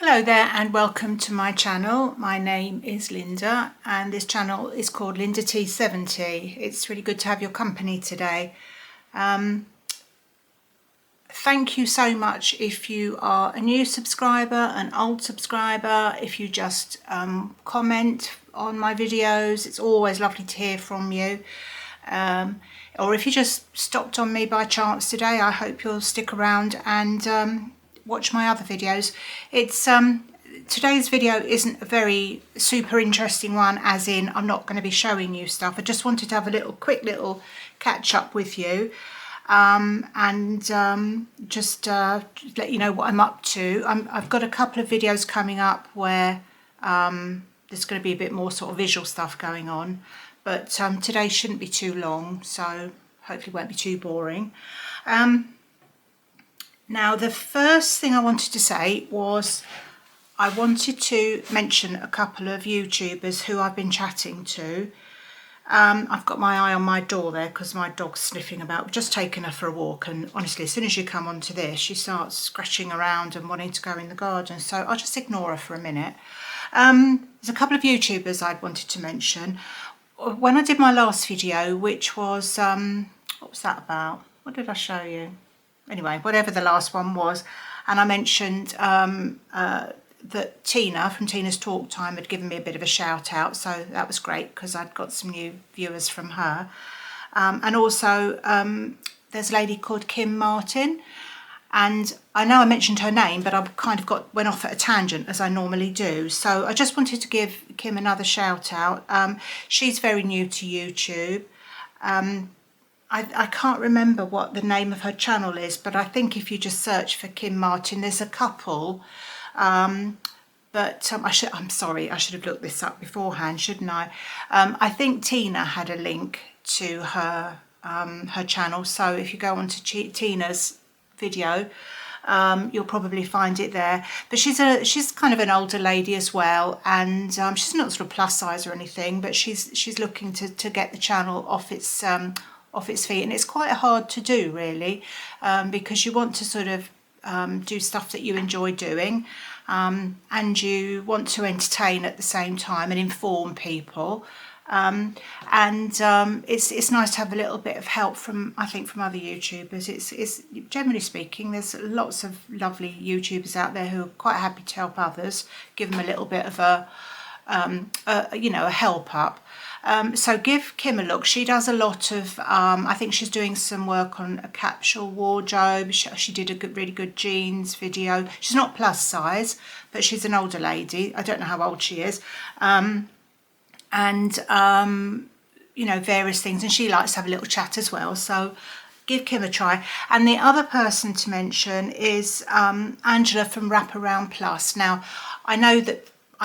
Hello there and welcome to my channel. My name is Linda and this channel is called Linda T70. It's really good to have your company today. Thank you so much if you are a new subscriber, an old subscriber, if you just comment on my videos. It's always lovely to hear from you. Or if you just stopped on me by chance today, I hope you'll stick around and watch my other videos. It's today's video isn't a very super interesting one, as in I'm not going to be showing you stuff. I just wanted to have a quick little catch up with you and just let you know what I'm up to. I've got a couple of videos coming up where there's going to be a bit more sort of visual stuff going on, but today shouldn't be too long, so hopefully it won't be too boring. Now, the first thing I wanted to say was I wanted to mention a couple of YouTubers who I've been chatting to. I've got my eye on my door there because my dog's sniffing about. We've just taken her for a walk, and honestly, as soon as you come onto this, she starts scratching around and wanting to go in the garden, so I'll just ignore her for a minute. There's a couple of YouTubers I'd wanted to mention. When I did my last video, which was, what was that about? What did I show you? Anyway, whatever the last one was, and I mentioned that Tina from Tina's Talk Time had given me a bit of a shout out, so that was great because I'd got some new viewers from her. And also there's a lady called Kim Martin, and I know I mentioned her name, but I kind of went off at a tangent as I normally do, so I just wanted to give Kim another shout out. She's very new to YouTube. I can't remember what the name of her channel is, but I think if you just search for Kim Martin, there's a couple. But I'm sorry, I should have looked this up beforehand, shouldn't I? I think Tina had a link to her channel, so if you go onto Tina's video, you'll probably find it there. But she's kind of an older lady as well, and she's not sort of plus size or anything, but she's looking to get the channel off its feet, and it's quite hard to do really, because you want to sort of do stuff that you enjoy doing, and you want to entertain at the same time and inform people, and it's nice to have a little bit of help from, I think, from other YouTubers. It's generally speaking, there's lots of lovely YouTubers out there who are quite happy to help others, give them a little bit of a help up. So give Kim a look. She does a lot of, I think she's doing some work on a capsule wardrobe. She did a really good jeans video. She's not plus size, but she's an older lady. I don't know how old she is. Various things. And she likes to have a little chat as well. So give Kim a try. And the other person to mention is Angela from Wraparound Plus. Now, I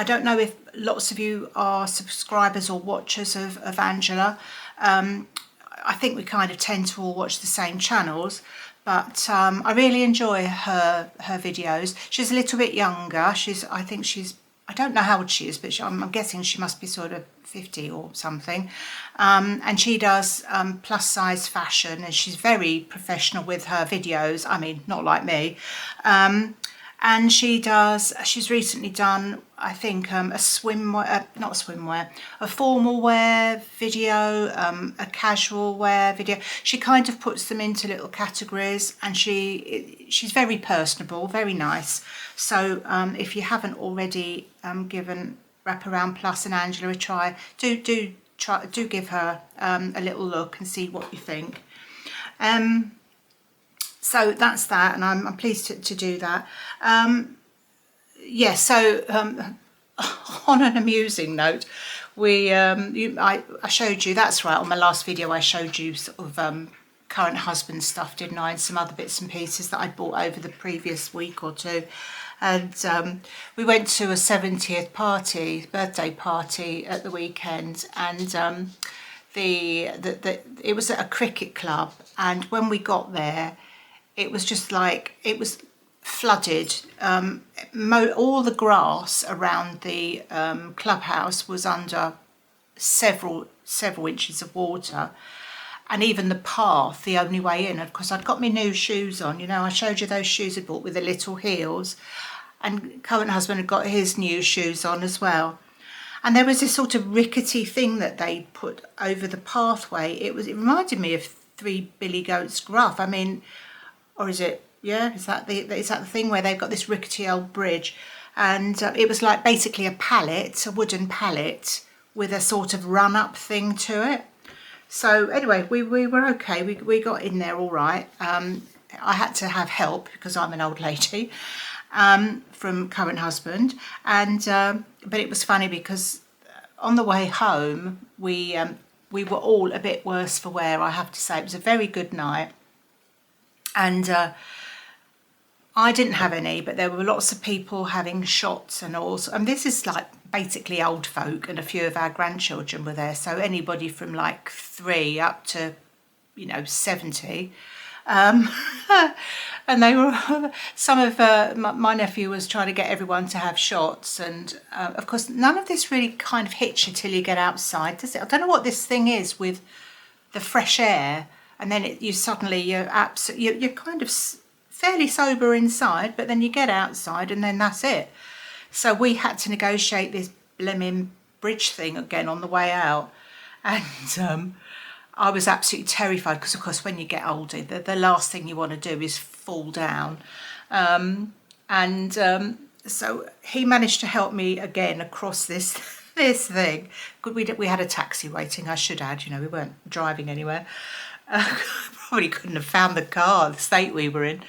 don't know if lots of you are subscribers or watchers of Angela. I think we kind of tend to all watch the same channels, but I really enjoy her videos. She's a little bit younger. I don't know how old she is, but I'm guessing she must be sort of 50 or something. And she does plus size fashion, and she's very professional with her videos. I mean, not like me. And she's recently done, I think, a formal wear video, a casual wear video. She kind of puts them into little categories, and she's very personable, very nice. So if you haven't already given Wraparound Plus and Angela a try, do give her a little look and see what you think. So that's that, and I'm pleased to do that. On an amusing note, I showed you, that's right, on my last video I showed you sort of current husband stuff, didn't I, and some other bits and pieces that I'd bought over the previous week or two. And we went to a 70th birthday party at the weekend, and it was at a cricket club, and when we got there, it was just like, it was flooded. All the grass around the clubhouse was under several inches of water, and even the path, the only way in, of course I'd got my new shoes on, I showed you those shoes I bought with the little heels, and current husband had got his new shoes on as well. And there was this sort of rickety thing that they put over the pathway. It reminded me of Three Billy Goats Gruff. I mean, or is it? Yeah, is that the thing where they've got this rickety old bridge? And it was like basically a wooden pallet with a sort of run-up thing to it. So anyway, we were okay. We got in there all right. I had to have help because I'm an old lady. From current husband, and but it was funny because on the way home we were all a bit worse for wear, I have to say. It was a very good night, and I didn't have any, but there were lots of people having shots and all. And this is like basically old folk, and a few of our grandchildren were there, so anybody from like 3 up to 70. And they were, some of my nephew was trying to get everyone to have shots, and of course none of this really kind of hits you till you get outside, does it? I don't know what this thing is with the fresh air, and then you're kind of fairly sober inside, but then you get outside and then that's it. So we had to negotiate this blimmin' bridge thing again on the way out, and I was absolutely terrified because, of course, when you get older, the last thing you want to do is fall down. So he managed to help me again across this thing. We had a taxi waiting, I should add. We weren't driving anywhere. Probably couldn't have found the car, the state we were in.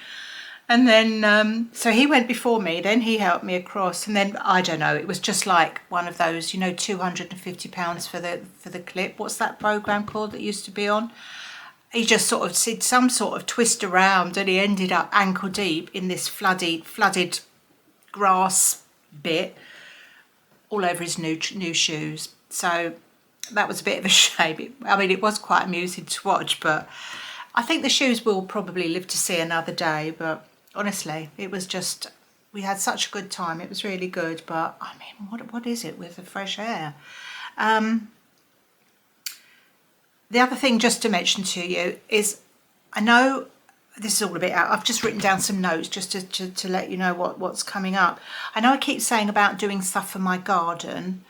And then, so he went before me, then he helped me across, and then, I don't know, it was just like one of those, £250 for the clip. What's that programme called that used to be on? He just sort of did some sort of twist around, and he ended up ankle deep in this flooded grass bit all over his new shoes. So that was a bit of a shame. It was quite amusing to watch, but I think the shoes will probably live to see another day. But honestly, it was just, we had such a good time. It was really good. But I mean, what is it with the fresh air? The other thing just to mention to you is, I know this is all a bit out. I've just written down some notes just to let you know what's coming up. I know I keep saying about doing stuff for my garden,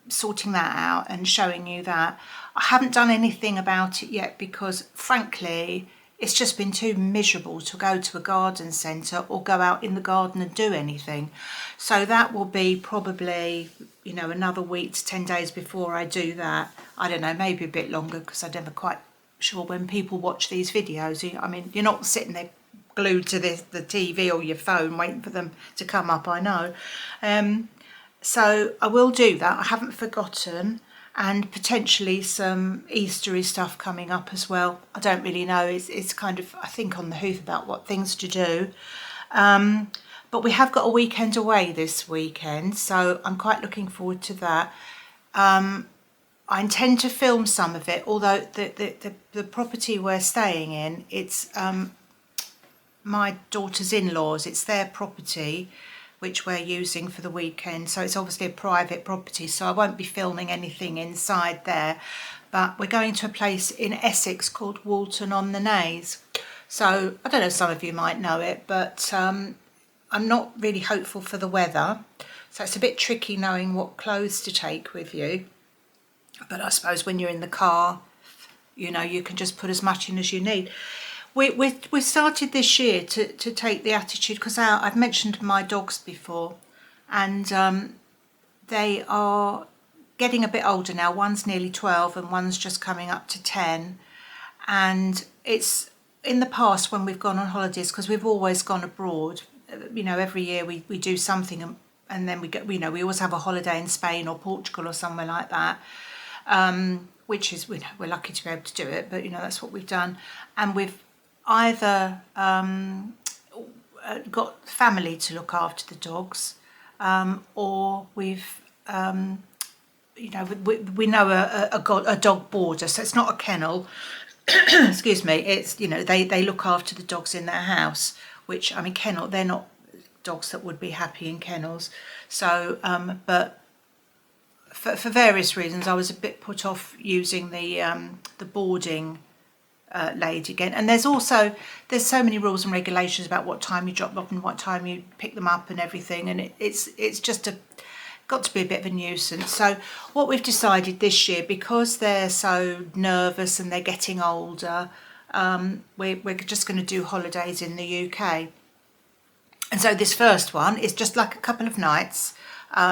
sorting that out and showing you that. I haven't done anything about it yet because, frankly, it's just been too miserable to go to a garden centre or go out in the garden and do anything. So that will be probably, another week to 10 days before I do that. I don't know, maybe a bit longer because I'm never quite sure when people watch these videos. I mean, you're not sitting there glued to the TV or your phone waiting for them to come up, I know. So I will do that. I haven't forgotten. And potentially some Eastery stuff coming up as well. I don't really know. It's kind of, I think, on the hoof about what things to do. But we have got a weekend away this weekend, so I'm quite looking forward to that. I intend to film some of it, although the property we're staying in, it's my daughter's in-laws. It's their property, which we're using for the weekend, so it's obviously a private property, so I won't be filming anything inside there. But we're going to a place in Essex called Walton-on-the-Naze. So I don't know, some of you might know it, but I'm not really hopeful for the weather, so it's a bit tricky knowing what clothes to take with you. But I suppose when you're in the car, you can just put as much in as you need. We started this year to take the attitude, because I've mentioned my dogs before, and they are getting a bit older now. One's nearly 12 and one's just coming up to 10. And it's in the past when we've gone on holidays, because we've always gone abroad, every year we do something, and then we always have a holiday in Spain or Portugal or somewhere like that. Which is, we're lucky to be able to do it, but that's what we've done. And we've either got family to look after the dogs, or we've we know a dog boarder, so it's not a kennel. Excuse me. It's they look after the dogs in their house, which, I mean, kennel, they're not dogs that would be happy in kennels. So but for various reasons I was a bit put off using the boarding laid again. And there's so many rules and regulations about what time you drop them off and what time you pick them up and everything, and it's just got to be a bit of a nuisance. So what we've decided this year, because they're so nervous and they're getting older, we're just going to do holidays in the UK. And so this first one is just like a couple of nights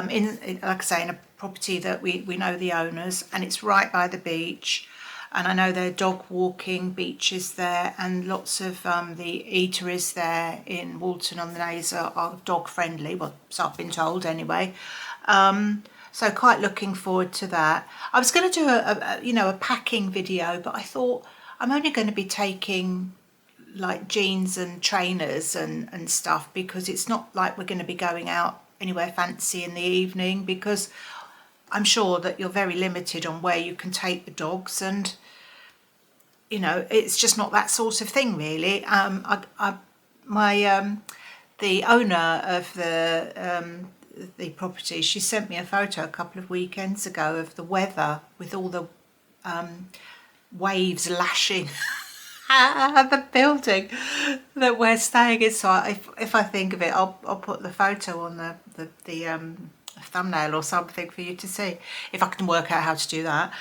in like I say, in a property that we know the owners, and it's right by the beach. And I know there are dog walking beaches there, and lots of the eateries there in Walton on the Naze are dog friendly. Well, so I've been told anyway. So quite looking forward to that. I was going to do a packing video, but I thought I'm only going to be taking like jeans and trainers and stuff, because it's not like we're going to be going out anywhere fancy in the evening, because I'm sure that you're very limited on where you can take the dogs, and it's just not that sort of thing really. The owner of the property, she sent me a photo a couple of weekends ago of the weather with all the waves lashing the building that we're staying in. So if I think of it, I'll put the photo on the thumbnail or something for you to see, if I can work out how to do that.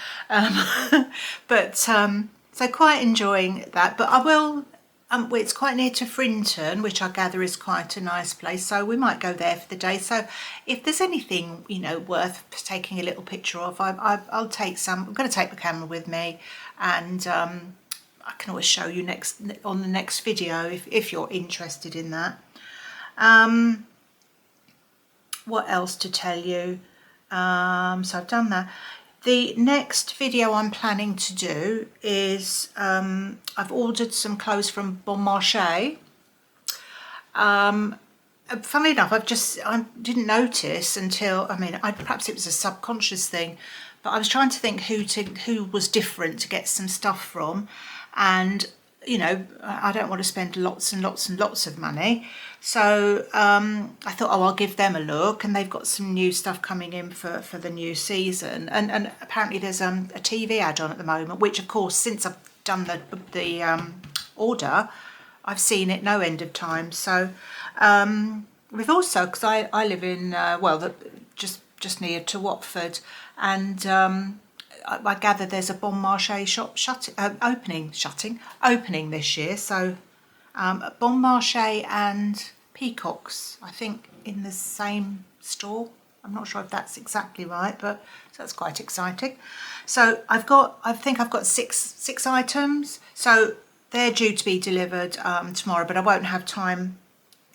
So quite enjoying that. But I will. It's quite near to Frinton, which I gather is quite a nice place. So we might go there for the day. So if there's anything worth taking a little picture of, I'll take some. I'm going to take the camera with me, and I can always show you on the next video if you're interested in that. What else to tell you? So I've done that. The next video I'm planning to do is I've ordered some clothes from Bon Marché. Funnily enough, I didn't notice until, perhaps it was a subconscious thing, but I was trying to think who was different to get some stuff from, and I don't want to spend lots and lots and lots of money. So I thought, I'll give them a look, and they've got some new stuff coming in for the new season. And apparently there's a TV ad on at the moment, which of course, since I've done the order, I've seen it no end of time. So we've also, because I live in, just near to Watford, and I gather there's a Bon Marché shop opening this year. So Bon Marché and Peacocks, I think, in the same store. I'm not sure if that's exactly right, but so that's quite exciting. So I think I've got six items. So they're due to be delivered tomorrow, but I won't have time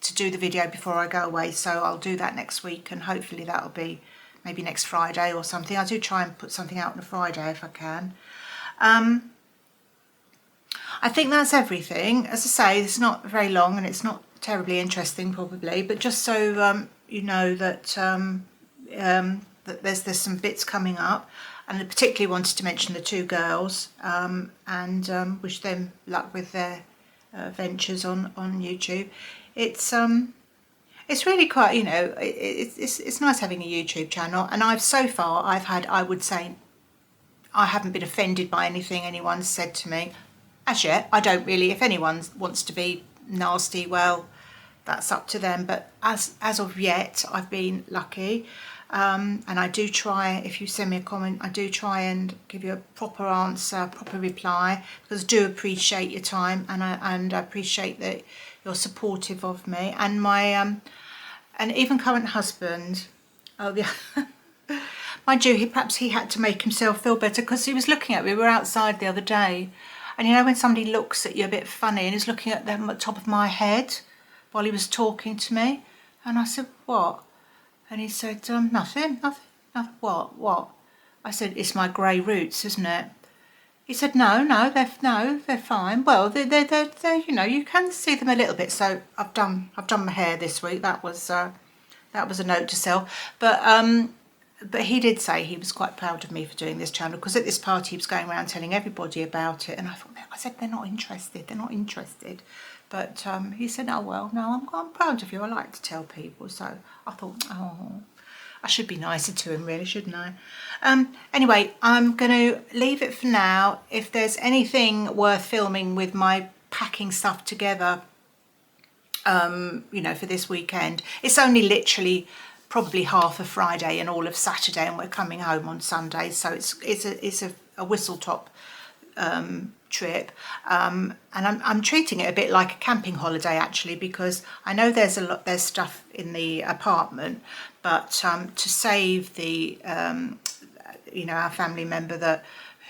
to do the video before I go away. So I'll do that next week, and hopefully that'll be maybe next Friday or something. I do try and put something out on a Friday if I can. I think that's everything. As I say, it's not very long and it's not terribly interesting probably, but just so you know that that there's some bits coming up, and I particularly wanted to mention the two girls and wish them luck with their ventures on YouTube. It's really quite, it's nice having a YouTube channel, and I would say I haven't been offended by anything anyone's said to me as yet. I don't really. If anyone wants to be nasty, well, that's up to them, but as of yet I've been lucky, and I do try, if you send me a comment, I do try and give you a proper answer, proper reply, because I do appreciate your time, and I appreciate that you're supportive of me, and my and even current husband. Oh yeah. Mind you, perhaps he had to make himself feel better, because he was looking at me. We were outside the other day, and when somebody looks at you a bit funny, and he's looking at them at the top of my head while he was talking to me, and I said, "What?" And he said, nothing. What? I said, "It's my grey roots, isn't it?" He said, No, they're fine. Well, they're you can see them a little bit. So I've done my hair this week. That was a note to self. But he did say he was quite proud of me for doing this channel, because at this party he was going around telling everybody about it, and I said they're not interested. But he said, "Oh well, no, I'm proud of you. I like to tell people." So I thought, oh, I should be nicer to him really, shouldn't I? Anyway, I'm going to leave it for now. If there's anything worth filming with my packing stuff together, you know, for this weekend, it's only literally probably half of Friday and all of Saturday, and we're coming home on Sunday, so it's a whistle top trip, and I'm treating it a bit like a camping holiday actually, because I know there's stuff in the apartment, but to save the you know, our family member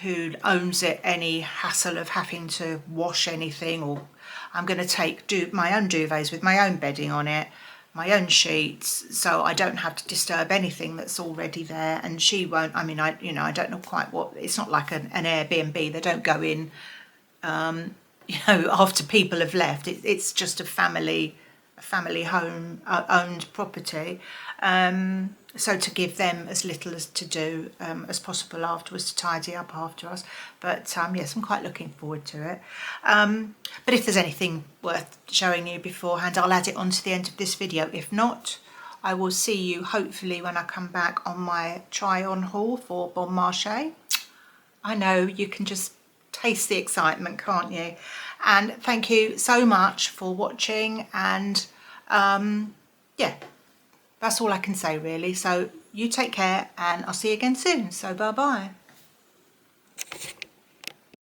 who owns it any hassle of having to wash anything, or I'm going to do my own duvets with my own bedding on it, my own sheets, so I don't have to disturb anything that's already there, and she won't. I mean, I don't know quite what, it's not like an Airbnb, they don't go in you know, after people have left. It's just a family home owned property, so to give them as little as to do as possible afterwards, to tidy up after us. But yes, I'm quite looking forward to it. But if there's anything worth showing you beforehand, I'll add it on to the end of this video. If not, I will see you hopefully when I come back on my try-on haul for Bon Marché. I know you can just taste the excitement, can't you? And thank you so much for watching, and yeah, that's all I can say really. So you take care, and I'll see you again soon. So bye bye.